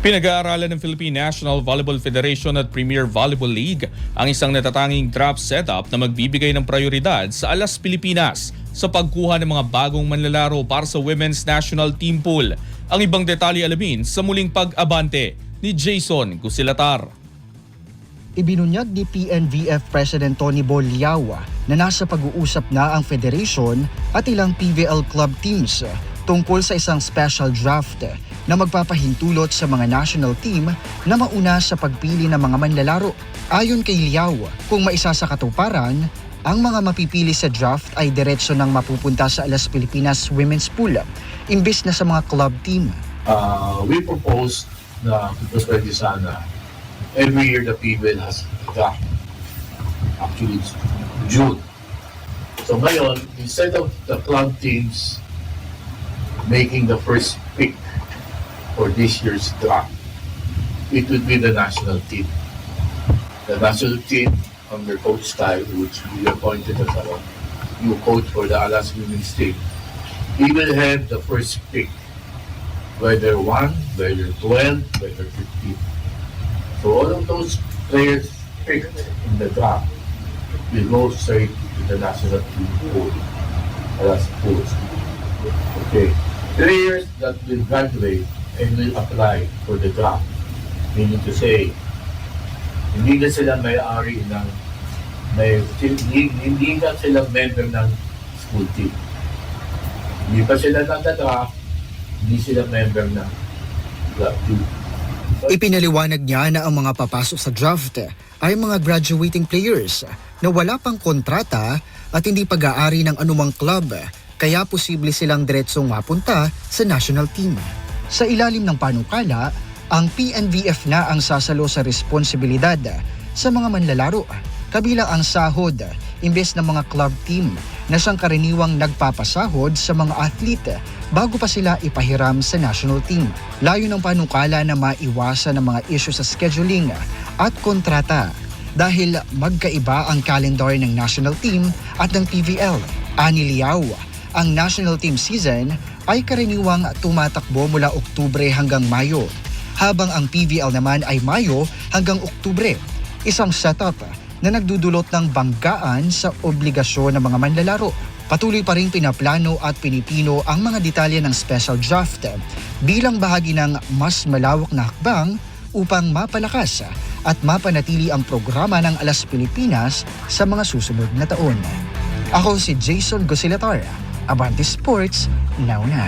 Pinag-aaralan ng Philippine National Volleyball Federation at Premier Volleyball League ang isang natatanging draft setup na magbibigay ng prioridad sa Alas Pilipinas sa pagkuha ng mga bagong manlalaro para sa Women's National Team Pool. Ang ibang detalye alamin sa muling pag-abante ni Jason Gusilatar. Ibinunyag ni PNVF President Tony Bolliawa na nasa pag-uusap na ang federation at ilang PVL club teams tungkol sa isang special draft na magpapahintulot sa mga national team na mauna sa pagpili ng mga manlalaro. Ayon kay Liao, kung maisa sa katuparan, ang mga mapipili sa draft ay diretso nang mapupunta sa Alas Pilipinas Women's Pool, imbis na sa mga club team. We propose na pwede sana every year the PBL has a draft. Actually, it's June. So ngayon, instead of the club teams making the first pick for this year's draft, it would be the national team. The national team under Coach Ty, which we appointed as our new coach for the Alas Women's team, he will have the first pick, whether 1, whether 12, whether 15. So all of those players picked in the draft will go straight to the national team pool, Alas pools. Okay. Players that will graduate and will apply for the draft, meaning to say, hindi na sila may-ari ng hindi na sila member ng school team. Hindi pa sila nag-draft, hindi sila member ng club team. Ipinaliwanag niya na ang mga papasok sa draft ay mga graduating players na wala pang kontrata at hindi pag-aari ng anumang club, kaya posible silang diretsong mapunta sa national team. Sa ilalim ng panukala, ang PNVF na ang sasalo sa responsibilidad sa mga manlalaro, kabilang ang sahod, imbes ng mga club team na siyang karaniwang nagpapasahod sa mga athlete bago pa sila ipahiram sa national team. Layo ng panukala na maiwasan ang mga issue sa scheduling at kontrata dahil magkaiba ang calendar ng national team at ng PVL. Ani Liao, ang national team season ay karaniwang tumatakbo mula Oktubre hanggang Mayo, habang ang PVL naman ay Mayo hanggang Oktubre. Isang setup na nagdudulot ng banggaan sa obligasyon ng mga manlalaro. Patuloy pa rin pinaplano at pinipino ang mga detalye ng special draft bilang bahagi ng mas malawak na hakbang upang mapalakas at mapanatili ang programa ng Alas Pilipinas sa mga susunod na taon. Ako si Jason Gusilatar, Abante Sports, now na.